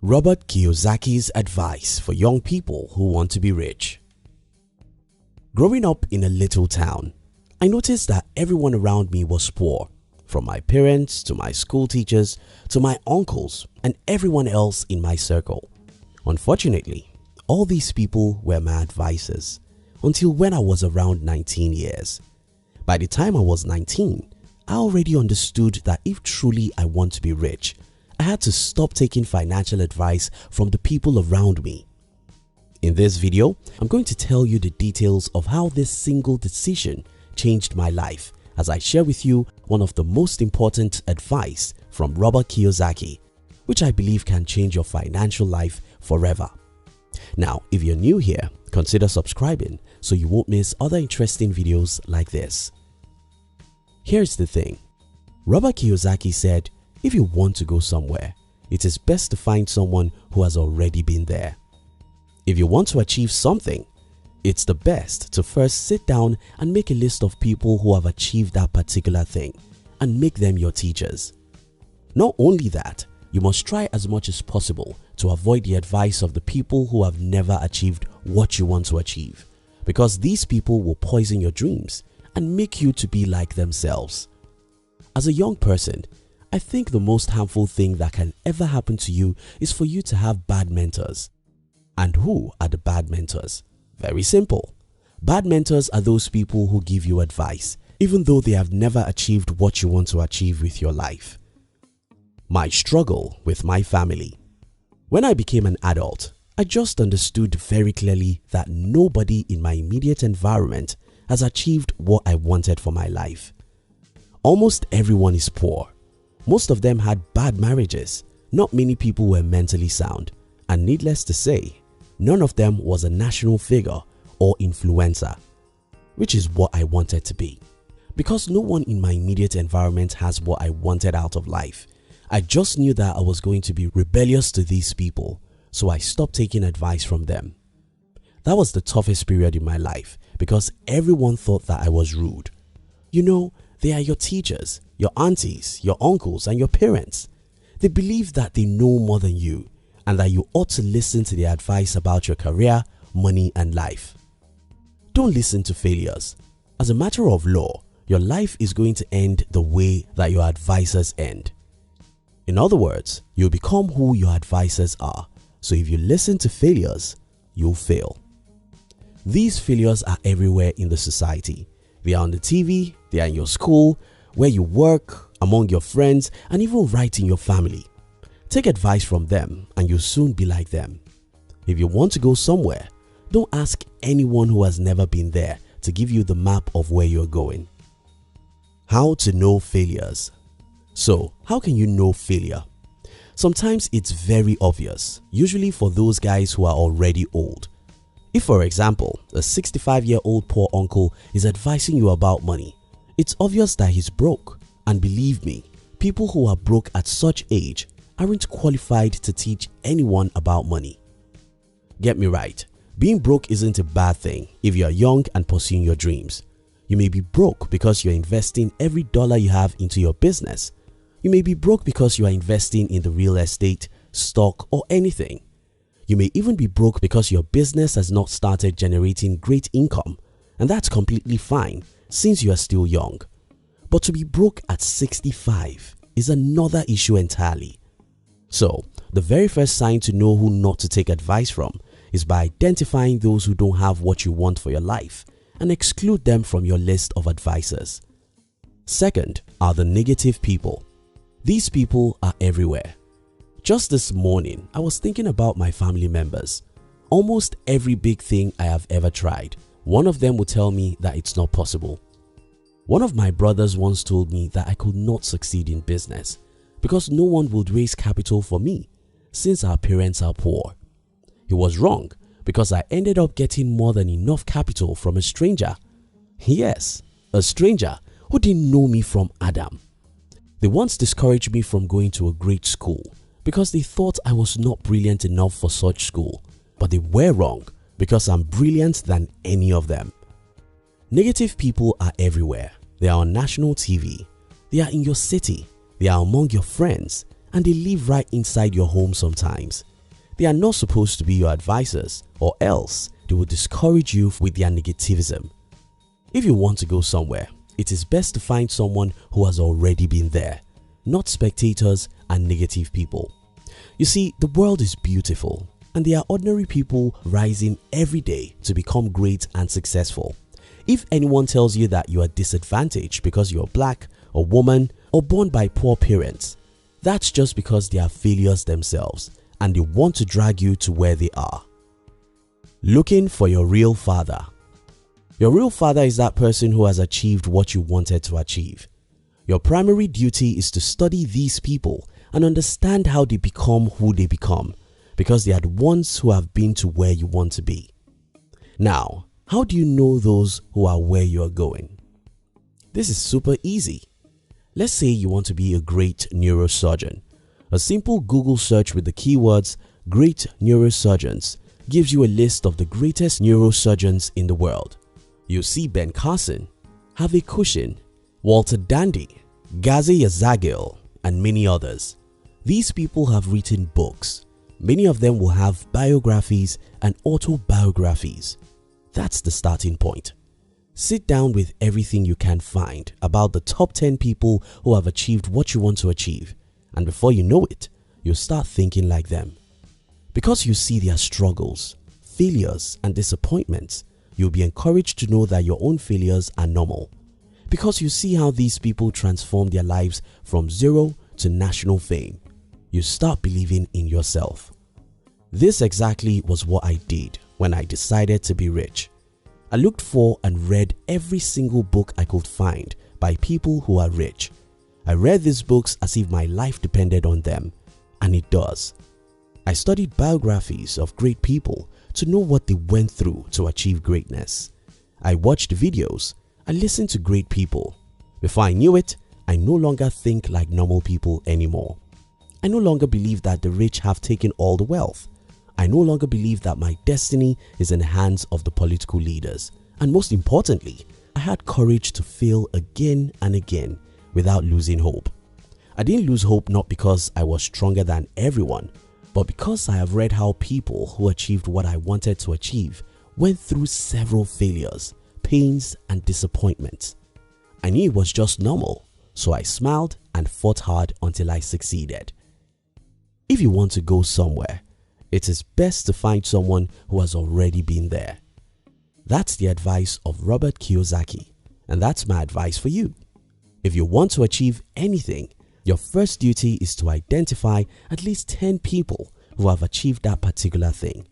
Robert Kiyosaki's advice for young people who want to be rich. Growing up in a little town, I noticed that everyone around me was poor, from my parents to my school teachers to my uncles and everyone else in my circle. Unfortunately, all these people were my advisors until when I was around 19 years. By the time I was 19, I already understood that if truly I want to be rich, I had to stop taking financial advice from the people around me. In this video, I'm going to tell you the details of how this single decision changed my life as I share with you one of the most important advice from Robert Kiyosaki, which I believe can change your financial life forever. Now, if you're new here, consider subscribing so you won't miss other interesting videos like this. Here's the thing. Robert Kiyosaki said, if you want to go somewhere, it is best to find someone who has already been there. If you want to achieve something, it's the best to first sit down and make a list of people who have achieved that particular thing and make them your teachers. Not only that, you must try as much as possible to avoid the advice of the people who have never achieved what you want to achieve, because these people will poison your dreams and make you to be like themselves. As a young person, I think the most harmful thing that can ever happen to you is for you to have bad mentors. And who are the bad mentors? Very simple. Bad mentors are those people who give you advice even though they have never achieved what you want to achieve with your life. My struggle with my family. When I became an adult, I just understood very clearly that nobody in my immediate environment has achieved what I wanted for my life. Almost everyone is poor. Most of them had bad marriages. Not many people were mentally sound, and needless to say, none of them was a national figure or influencer, which is what I wanted to be. Because no one in my immediate environment has what I wanted out of life, I just knew that I was going to be rebellious to these people, so I stopped taking advice from them. That was the toughest period in my life because everyone thought that I was rude. You know, they are your teachers, your aunties, your uncles and your parents. They believe that they know more than you and that you ought to listen to their advice about your career, money and life. Don't listen to failures. As a matter of law, your life is going to end the way that your advisors end. In other words, you'll become who your advisors are. So if you listen to failures, you'll fail. These failures are everywhere in the society. They are on the TV, they are in your school, where you work, among your friends, and even right in your family. Take advice from them and you'll soon be like them. If you want to go somewhere, don't ask anyone who has never been there to give you the map of where you're going. How to know failures. So, how can you know failure? Sometimes it's very obvious, usually for those guys who are already old. If, for example, a 65-year-old poor uncle is advising you about money, it's obvious that he's broke. And believe me, people who are broke at such age aren't qualified to teach anyone about money. Get me right, being broke isn't a bad thing if you are young and pursuing your dreams. You may be broke because you're investing every dollar you have into your business. You may be broke because you are investing in the real estate, stock or anything. You may even be broke because your business has not started generating great income, and that's completely fine since you are still young. But to be broke at 65 is another issue entirely. So, the very first sign to know who not to take advice from is by identifying those who don't have what you want for your life and exclude them from your list of advisors. Second are the negative people. These people are everywhere. Just this morning, I was thinking about my family members. Almost every big thing I have ever tried, one of them would tell me that it's not possible. One of my brothers once told me that I could not succeed in business because no one would raise capital for me since our parents are poor. He was wrong because I ended up getting more than enough capital from a stranger. Yes, a stranger who didn't know me from Adam. They once discouraged me from going to a great school because they thought I was not brilliant enough for such school, but they were wrong because I'm brilliant than any of them. Negative people are everywhere. They are on national TV, they are in your city, they are among your friends, and they live right inside your home sometimes. They are not supposed to be your advisors, or else they will discourage you with their negativism. If you want to go somewhere, it is best to find someone who has already been there, not spectators and negative people. You see, the world is beautiful and there are ordinary people rising every day to become great and successful. If anyone tells you that you are disadvantaged because you are black, a woman, or born by poor parents, that's just because they are failures themselves and they want to drag you to where they are. Looking for your real father. Your real father is that person who has achieved what you wanted to achieve. Your primary duty is to study these people and understand how they become who they become, because they are the ones who have been to where you want to be. Now, how do you know those who are where you are going? This is super easy. Let's say you want to be a great neurosurgeon. A simple Google search with the keywords "great neurosurgeons" gives you a list of the greatest neurosurgeons in the world. You'll see Ben Carson, Harvey Cushing, Walter Dandy, Ghazi Yazagil, and many others. These people have written books. Many of them will have biographies and autobiographies. That's the starting point. Sit down with everything you can find about the top 10 people who have achieved what you want to achieve, and before you know it, you'll start thinking like them. Because you see their struggles, failures, and disappointments, you'll be encouraged to know that your own failures are normal. Because you see how these people transform their lives from zero to national fame, you start believing in yourself. This exactly was what I did when I decided to be rich. I looked for and read every single book I could find by people who are rich. I read these books as if my life depended on them, and it does. I studied biographies of great people to know what they went through to achieve greatness. I watched videos. I listened to great people. Before I knew it, I no longer think like normal people anymore. I no longer believe that the rich have taken all the wealth. I no longer believe that my destiny is in the hands of the political leaders. And most importantly, I had courage to fail again and again without losing hope. I didn't lose hope not because I was stronger than everyone, but because I have read how people who achieved what I wanted to achieve went through several failures, pains, and disappointments. I knew it was just normal, so I smiled and fought hard until I succeeded. If you want to go somewhere, it is best to find someone who has already been there. That's the advice of Robert Kiyosaki, and that's my advice for you. If you want to achieve anything, your first duty is to identify at least 10 people who have achieved that particular thing.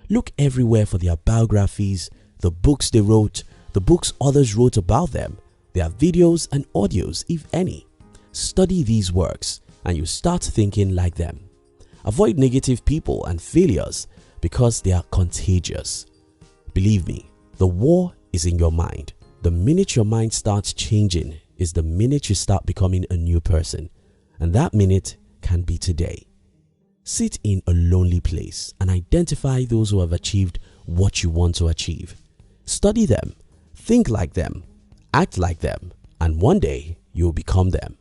Look everywhere for their biographies, the books they wrote, the books others wrote about them, their videos and audios if any. Study these works and you start thinking like them. Avoid negative people and failures because they are contagious. Believe me, the war is in your mind. The minute your mind starts changing is the minute you start becoming a new person, and that minute can be today. Sit in a lonely place and identify those who have achieved what you want to achieve. Study them, think like them, act like them, and one day you will become them.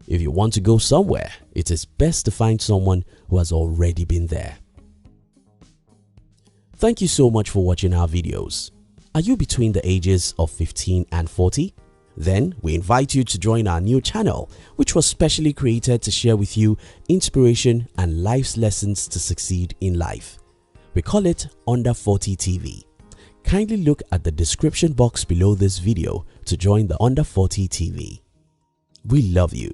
If you want to go somewhere, it is best to find someone who has already been there. Thank you so much for watching our videos. Are you between the ages of 15 and 40? Then we invite you to join our new channel, which was specially created to share with you inspiration and life's lessons to succeed in life. We call it Under 40 TV. Kindly look at the description box below this video to join the Under 40 TV. We love you.